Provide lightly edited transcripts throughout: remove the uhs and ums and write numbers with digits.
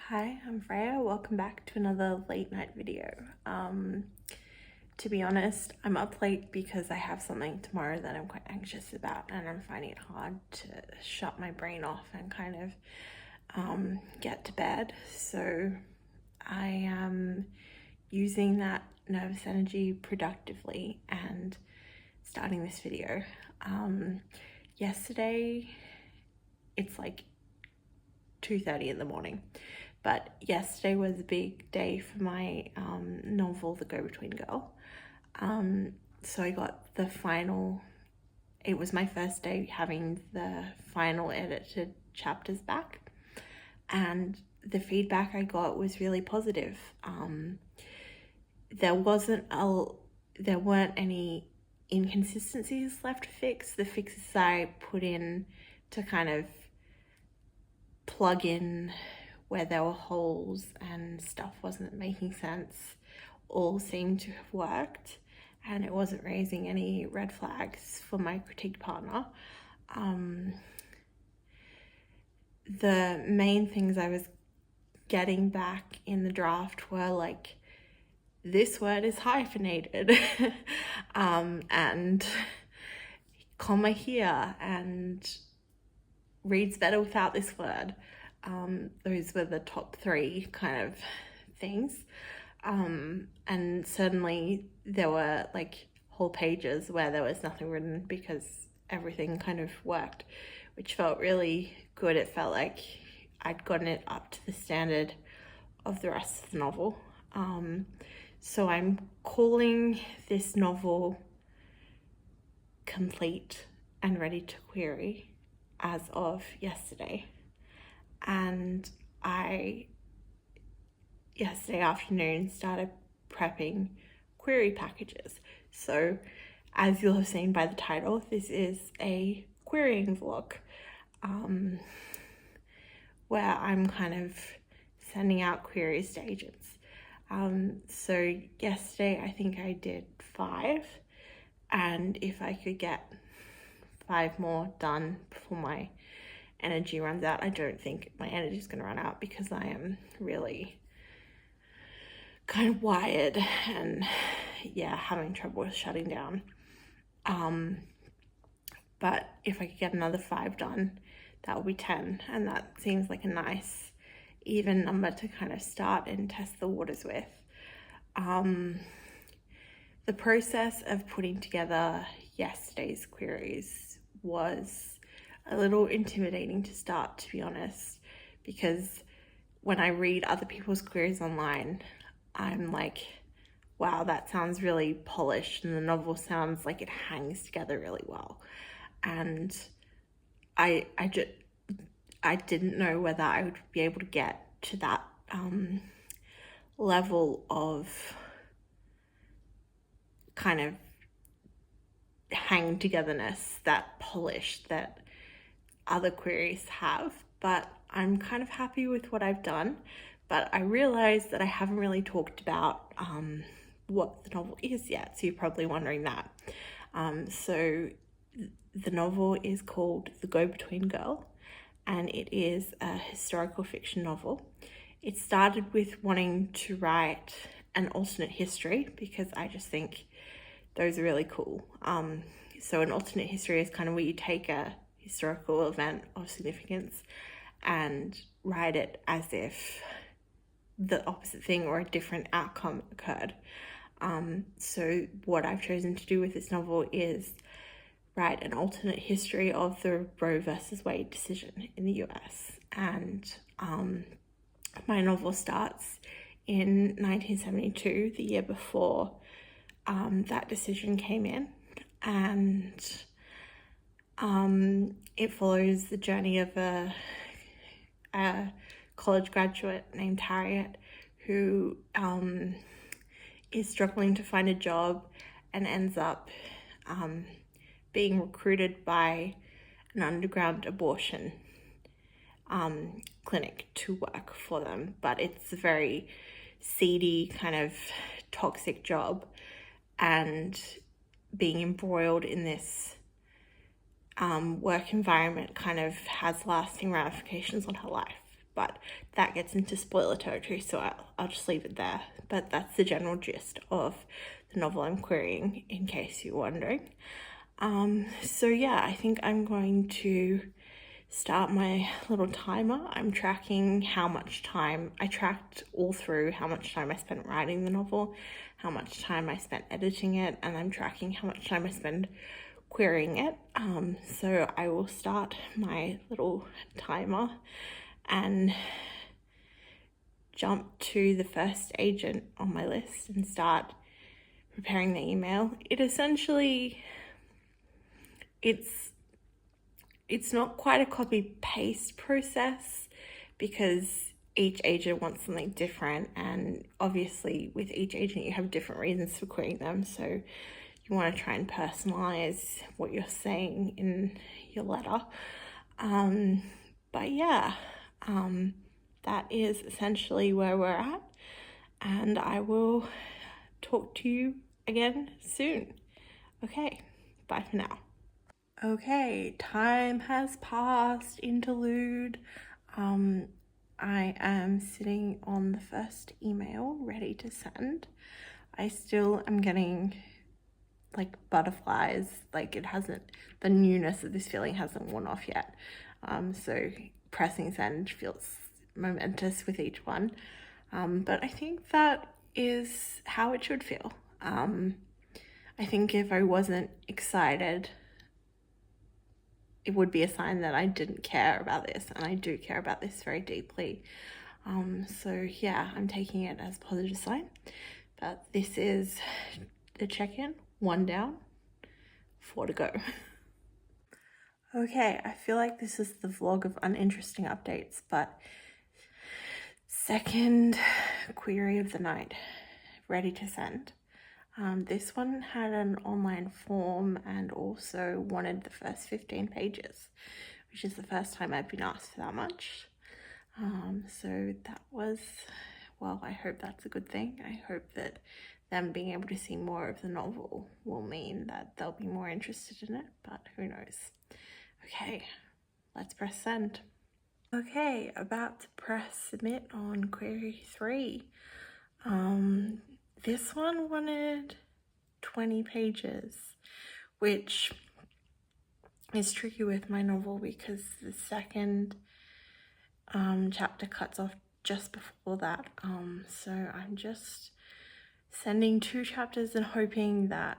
Hi, I'm Freya. Welcome back to another late night video. To be honest, I'm up late because I have something tomorrow that I'm quite anxious about, and I'm finding it hard to shut my brain off and kind of get to bed. So I am using that nervous energy productively and starting this video. Yesterday, it's like 2:30 in the morning. But yesterday was a big day for my novel, The Go-Between Girl. So I got the final, it was my first day having the final edited chapters back. And the feedback I got was really positive. There weren't any inconsistencies left to fix. The fixes I put in to kind of plug in where there were holes and stuff wasn't making sense all seemed to have worked, and it wasn't raising any red flags for my critique partner. The main things I was getting back in the draft were like, this word is hyphenated and comma here, and reads better without this word. Those were the top three kind of things. And certainly there were like whole pages where there was nothing written because everything kind of worked, which felt really good. It felt like I'd gotten it up to the standard of the rest of the novel. So I'm calling this novel complete and ready to query as of yesterday. And I yesterday afternoon started prepping query packages. So as you'll have seen by the title, this is a querying vlog where I'm kind of sending out queries to agents. So yesterday I think I did 5, and if I could get 5 more done before my energy runs out. I don't think my energy is going to run out because I am really kind of wired and having trouble with shutting down. But if I could get another 5 done, that would be 10, and that seems like a nice even number to kind of start and test the waters with. The process of putting together yesterday's queries was a little intimidating to start, to be honest, because when I read other people's queries online, I'm like, wow, that sounds really polished, and the novel sounds like it hangs together really well. And I didn't know whether I would be able to get to that level of kind of hang togetherness, that polish that other queries have. But I'm kind of happy with what I've done. But I realized that I haven't really talked about what the novel is yet, so you're probably wondering that. So the novel is called The Go-Between Girl, and it is a historical fiction novel. It started with wanting to write an alternate history because I just think those are really cool. So an alternate history is kind of where you take a historical event of significance and write it as if the opposite thing or a different outcome occurred. So what I've chosen to do with this novel is write an alternate history of the Roe versus Wade decision in the US. And my novel starts in 1972, the year before that decision came in. And it follows the journey of a college graduate named Harriet who is struggling to find a job and ends up being recruited by an underground abortion clinic to work for them. But it's a very seedy, kind of toxic job, and being embroiled in this work environment kind of has lasting ramifications on her life. but that gets into spoiler territory, so I'll just leave it there. But that's the general gist of the novel I'm querying, in case you're wondering. So yeah, I think I'm going to start my little timer. I'm tracking how much time I tracked all through, how much time I spent writing the novel, how much time I spent editing it, and I'm tracking how much time I spend querying it. So I will start my little timer and jump to the first agent on my list and start preparing the email. It essentially, it's not quite a copy paste process because each agent wants something different, and obviously with each agent you have different reasons for querying them, so you want to try and personalize what you're saying in your letter. But yeah, that is essentially where we're at, and I will talk to you again soon. Okay, bye for now. Okay, time has passed, interlude. I am sitting on the first email ready to send. I still am getting like butterflies, like the newness of this feeling hasn't worn off yet. So pressing send feels momentous with each one. But I think that is how it should feel. I think if I wasn't excited, it would be a sign that I didn't care about this, and I do care about this very deeply. So yeah, I'm taking it as a positive sign. But this is the check-in, 1 down, 4 to go. Okay, I feel like this is the vlog of uninteresting updates, but second query of the night, ready to send. This one had an online form and also wanted the first 15 pages, which is the first time I've been asked for that much. So that was, well, I hope that's a good thing. I hope that them being able to see more of the novel will mean that they'll be more interested in it, but who knows. Okay, let's press send. Okay, about to press submit on query 3. This one wanted 20 pages, which is tricky with my novel because the second chapter cuts off just before that. So I'm just sending 2 chapters and hoping that,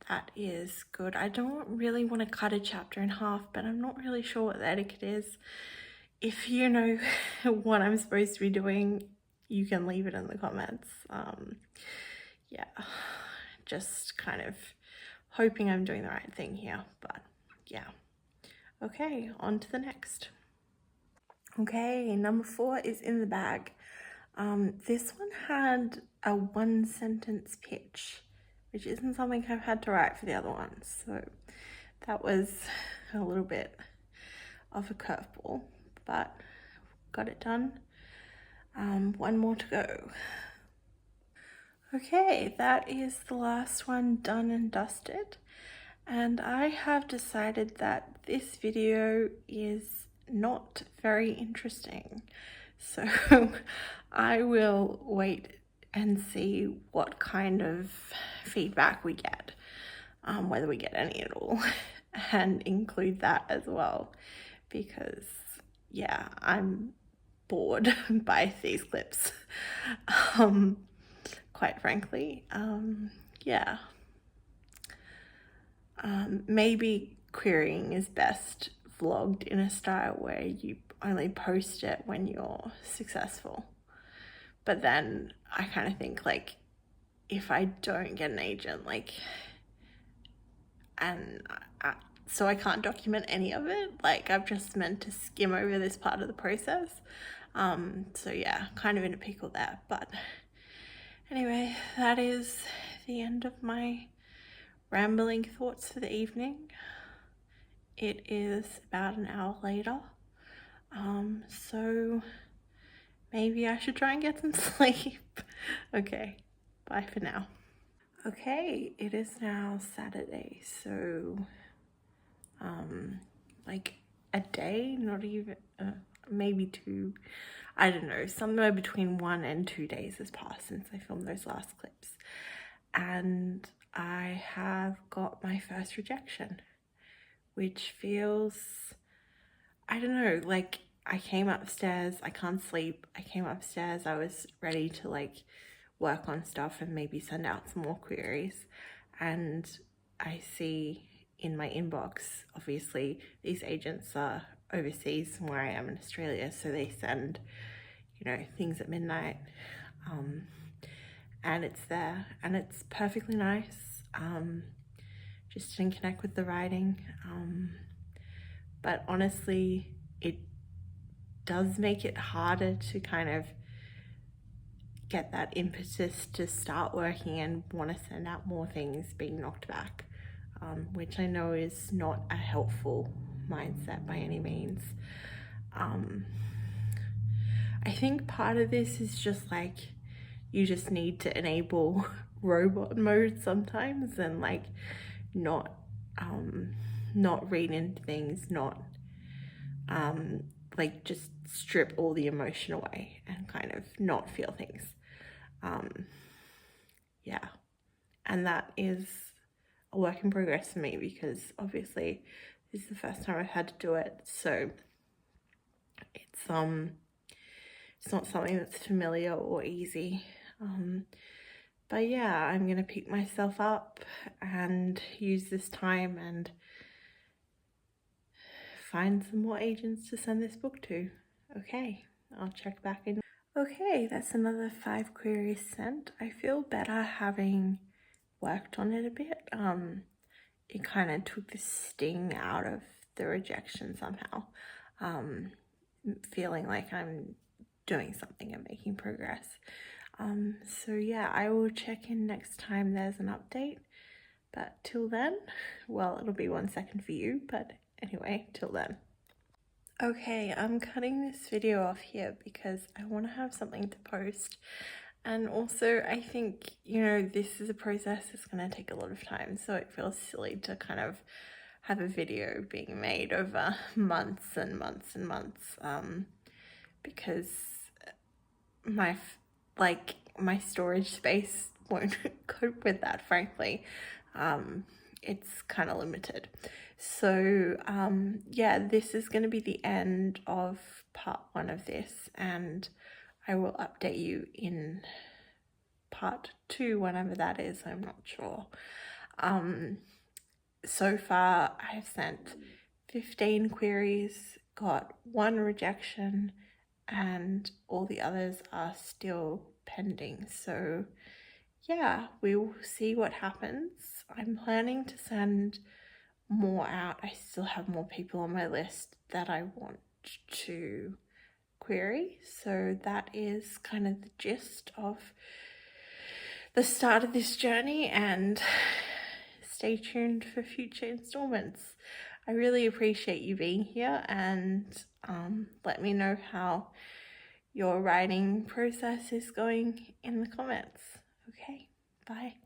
that is good. I don't really want to cut a chapter in half, but I'm not really sure what the etiquette is. If you know what I'm supposed to be doing, you can leave it in the comments. Yeah, just kind of hoping I'm doing the right thing here, but yeah. Okay, on to the next. Okay, number 4 is in the bag. This one had a 1-sentence pitch, which isn't something I've had to write for the other ones, so that was a little bit of a curveball, but got it done. 1 more to go. Okay, that is the last one done and dusted, and I have decided that this video is not very interesting, so I will wait and see what kind of feedback we get, whether we get any at all, and include that as well, because yeah, I'm bored by these clips, quite frankly. Yeah. Maybe querying is best vlogged in a style where you only post it when you're successful. But then I kind of think, like, if I don't get an agent, like, and so I can't document any of it, like, I've just meant to skim over this part of the process. So yeah, kind of in a pickle there. But anyway, that is the end of my rambling thoughts for the evening. It is about an hour later, so maybe I should try and get some sleep. Okay, bye for now. Okay, it is now Saturday, so like a day, not even, maybe 2. I don't know, somewhere between 1 and 2 days has passed since I filmed those last clips. And I have got my first rejection, which feels, I don't know, like I came upstairs, I can't sleep. I came upstairs, I was ready to like work on stuff and maybe send out some more queries. And I see in my inbox, obviously these agents are overseas from where I am in Australia, so they send, you know, things at midnight, and it's there and it's perfectly nice. Just didn't connect with the writing, but honestly it does make it harder to kind of get that impetus to start working and want to send out more things being knocked back, which I know is not a helpful mindset by any means. I think part of this is just like you just need to enable robot mode sometimes and like not read into things, not like just strip all the emotion away and kind of not feel things. Yeah, and that is a work in progress for me because obviously this is the first time I've had to do it, so it's not something that's familiar or easy. But yeah, I'm gonna pick myself up and use this time and find some more agents to send this book to. Okay, I'll check back in. Okay, that's another 5 queries sent. I feel better having worked on it a bit. It kind of took the sting out of the rejection somehow. Feeling like I'm doing something and making progress. So yeah, I will check in next time there's an update. But till then, well, it'll be 1 second for you, but anyway, till then. Okay, I'm cutting this video off here because I want to have something to post. And also, I think, you know, this is a process that's going to take a lot of time, so it feels silly to kind of have a video being made over months and months and months, because my storage space won't cope with that, frankly. It's kind of limited. So yeah, this is going to be the end of part 1 of this, and I will update you in part 2 whenever that is. I'm not sure. So far I have sent 15 queries, got 1 rejection, and all the others are still pending. So yeah, we will see what happens. I'm planning to send more out. I still have more people on my list that I want to query. So that is kind of the gist of the start of this journey, and stay tuned for future installments. I really appreciate you being here, and let me know how your writing process is going in the comments. Okay, bye.